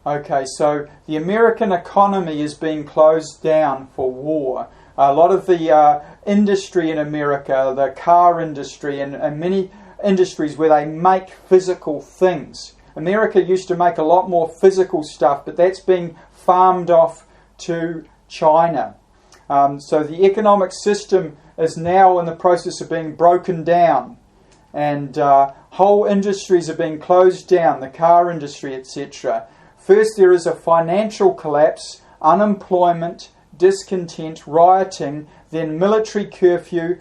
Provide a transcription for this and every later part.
Okay, so the American economy is being closed down for war. A lot of the industry in America, the car industry and many industries where they make physical things. America used to make a lot more physical stuff, but that's being farmed off to China. So the economic system is now in the process of being broken down, and whole industries are being closed down, the car industry, etc. First there is a financial collapse, unemployment, discontent, rioting, then military curfew,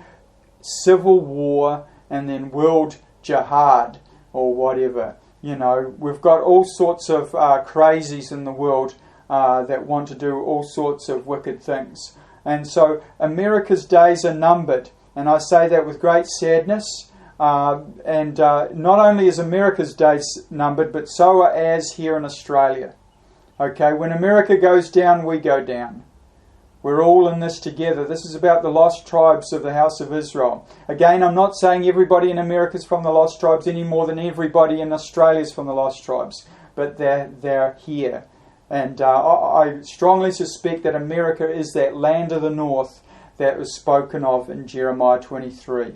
civil war, and then world jihad or whatever. You know, we've got all sorts of crazies in the world that want to do all sorts of wicked things. And so America's days are numbered. And I say that with great sadness. And not only is America's days numbered, but so are ours here in Australia. Okay, when America goes down, we go down. We're all in this together. This is about the lost tribes of the house of Israel. Again, I'm not saying everybody in America is from the lost tribes any more than everybody in Australia is from the lost tribes. But they're here. And I strongly suspect that America is that land of the north that was spoken of in Jeremiah 23.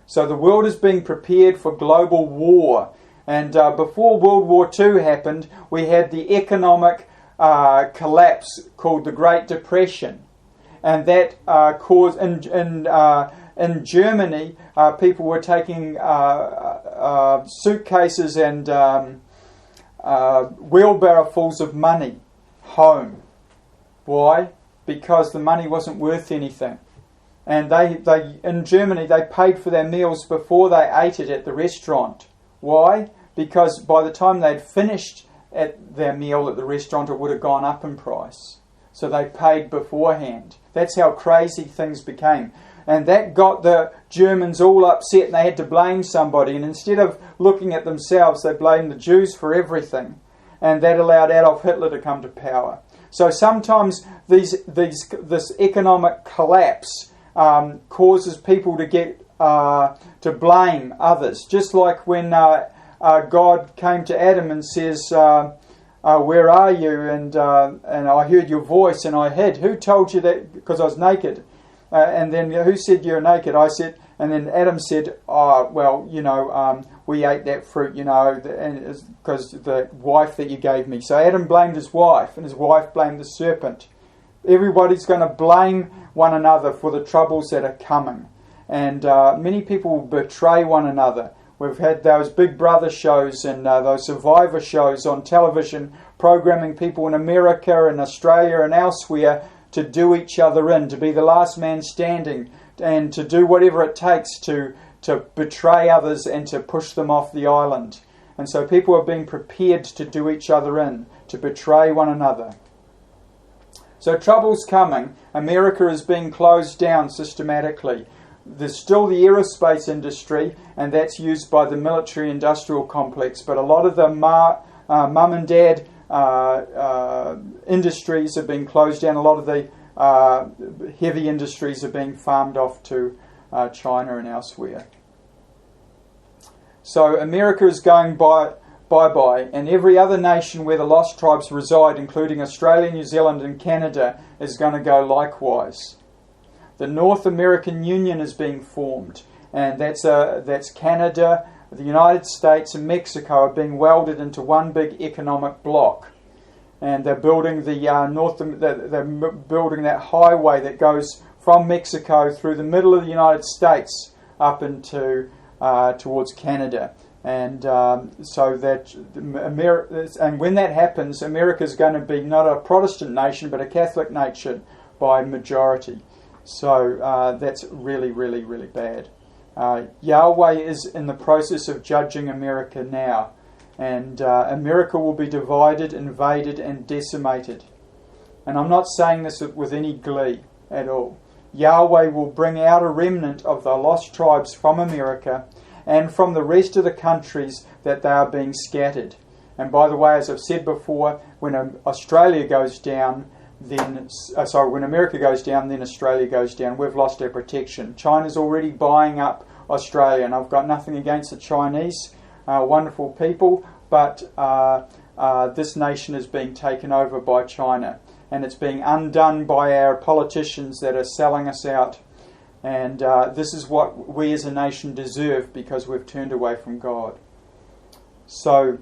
So the world is being prepared for global war. And before World War II happened, we had the economic collapse called the Great Depression, and that caused in Germany people were taking suitcases and wheelbarrowfuls of money home. Why? Because the money wasn't worth anything, and they in Germany they paid for their meals before they ate it at the restaurant. Why? Because by the time they'd finished at their meal at the restaurant, it would have gone up in price. So they paid beforehand. That's how crazy things became. And that got the Germans all upset, and they had to blame somebody. And instead of looking at themselves, they blamed the Jews for everything. And that allowed Adolf Hitler to come to power. So sometimes this economic collapse causes people to get to blame others. Just like when God came to Adam and says, where are you? And I heard your voice and I hid. Who told you that? Because I was naked. And then who said you're naked? I said, and then Adam said, we ate that fruit, because the wife that you gave me. So Adam blamed his wife, and his wife blamed the serpent. Everybody's going to blame one another for the troubles that are coming. And many people will betray one another. We've had those Big Brother shows and those Survivor shows on television, programming people in America and Australia and elsewhere to do each other in, to be the last man standing, and to do whatever it takes to betray others and to push them off the island. And so people are being prepared to do each other in, to betray one another. So trouble's coming. America is being closed down systematically. There's still the aerospace industry, and that's used by the military-industrial complex. But a lot of the mum and dad industries are being closed down. A lot of the heavy industries are being farmed off to China and elsewhere. So America is going bye-bye, and every other nation where the lost tribes reside, including Australia, New Zealand and Canada, is going to go likewise. The North American Union is being formed, and that's Canada, the United States and Mexico are being welded into one big economic bloc. And they're building they're building that highway that goes from Mexico through the middle of the United States up into towards Canada. And so that and when that happens, America is going to be not a Protestant nation but a Catholic nation by majority. So that's really, really, really bad. Yahweh is in the process of judging America now. And America will be divided, invaded and decimated. And I'm not saying this with any glee at all. Yahweh will bring out a remnant of the lost tribes from America and from the rest of the countries that they are being scattered. And by the way, as I've said before, when Australia goes down, when America goes down, then Australia goes down. We've lost our protection. China's already buying up Australia, and I've got nothing against the Chinese, wonderful people, but this nation is being taken over by China, and it's being undone by our politicians that are selling us out. And this is what we as a nation deserve because we've turned away from God. So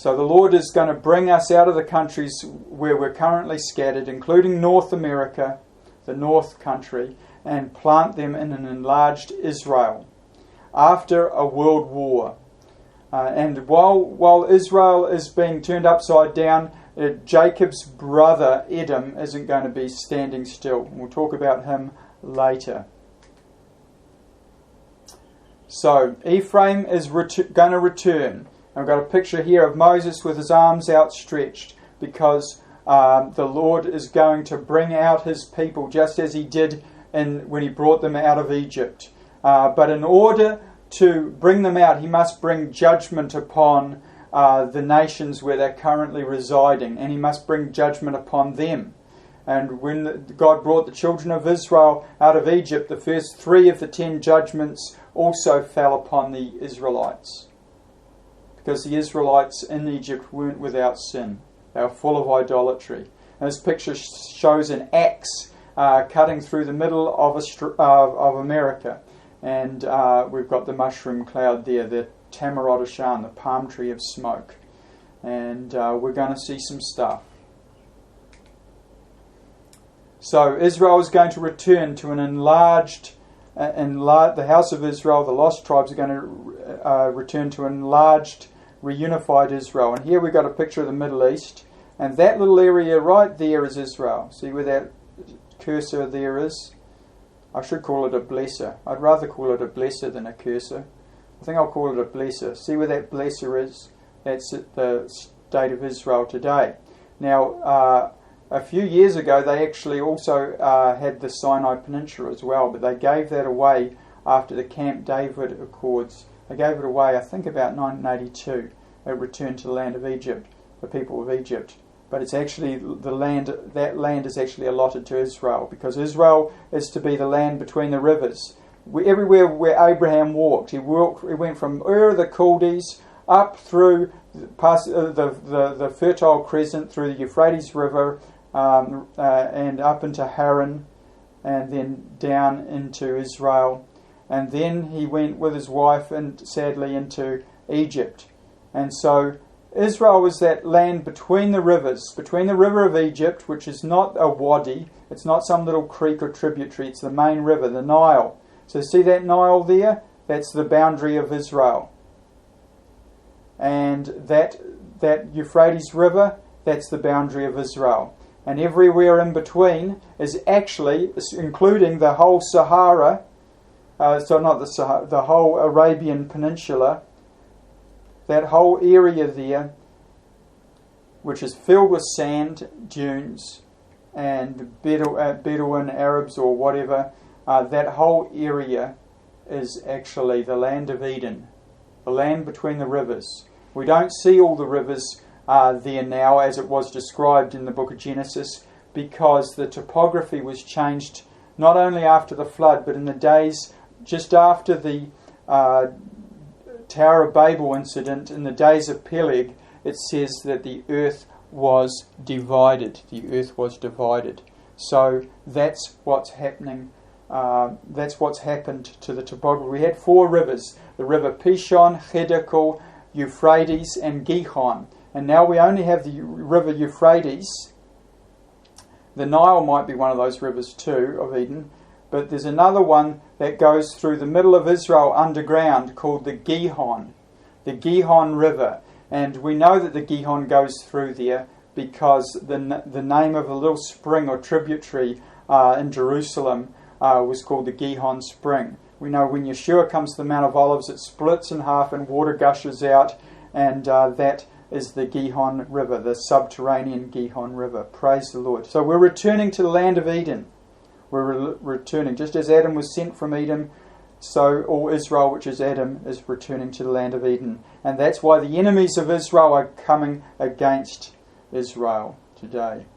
the Lord is going to bring us out of the countries where we're currently scattered, including North America, the North country, and plant them in an enlarged Israel after a world war. And while Israel is being turned upside down, Jacob's brother Edom isn't going to be standing still. We'll talk about him later. So Ephraim is going to return. I've got a picture here of Moses with his arms outstretched because the Lord is going to bring out his people just as he did when he brought them out of Egypt. But in order to bring them out, he must bring judgment upon the nations where they're currently residing, and he must bring judgment upon them. And when God brought the children of Israel out of Egypt, the first 3 of the 10 judgments also fell upon the Israelites. Because the Israelites in Egypt weren't without sin. They were full of idolatry. And this picture shows an axe cutting through the middle of America. And we've got the mushroom cloud there, the Tamarot Ashan, the palm tree of smoke. And we're going to see some stuff. So Israel is going to return to an enlarged, the house of Israel, the lost tribes are going to return to an enlarged, reunified Israel. And here we've got a picture of the Middle East. And that little area right there is Israel. See where that cursor there is? I should call it a blesser. I'd rather call it a blesser than a cursor. I think I'll call it a blesser. See where that blesser is? That's the state of Israel today. Now, a few years ago, they actually also had the Sinai Peninsula as well, but they gave that away after the Camp David Accords. They gave it away, I think, about 1982. It returned to the land of Egypt, the people of Egypt. But it's actually that land is actually allotted to Israel, because Israel is to be the land between the rivers. Everywhere where Abraham walked, he went from Ur the Chaldees up through past the Fertile Crescent, through the Euphrates River, and up into Haran, and then down into Israel. And then he went with his wife, and sadly, into Egypt. And so Israel was that land between the rivers, between the river of Egypt, which is not a wadi, it's not some little creek or tributary, it's the main river, the Nile. So see that Nile there? That's the boundary of Israel. And that Euphrates River, that's the boundary of Israel. And everywhere in between is actually, including the whole Sahara, the whole Arabian Peninsula, that whole area there, which is filled with sand dunes and Bedouin Arabs or whatever, that whole area is actually the land of Eden, the land between the rivers. We don't see all the rivers there now as it was described in the book of Genesis, because the topography was changed not only after the flood, but in the days just after the Tower of Babel incident, in the days of Peleg, it says that the earth was divided. The earth was divided. So that's what's happening. That's what's happened to the topography. We had 4 rivers: the river Pishon, Hiddekel, Euphrates, and Gihon. And now we only have the river Euphrates. The Nile might be one of those rivers too, of Eden. But there's another one that goes through the middle of Israel underground called the Gihon River. And we know that the Gihon goes through there because the name of a little spring or tributary in Jerusalem was called the Gihon Spring. We know when Yeshua comes to the Mount of Olives, it splits in half and water gushes out, and that is the Gihon River, the subterranean Gihon River. Praise the Lord. So we're returning to the land of Eden. We're returning. Just as Adam was sent from Eden, so all Israel, which is Adam, is returning to the land of Eden. And that's why the enemies of Israel are coming against Israel today.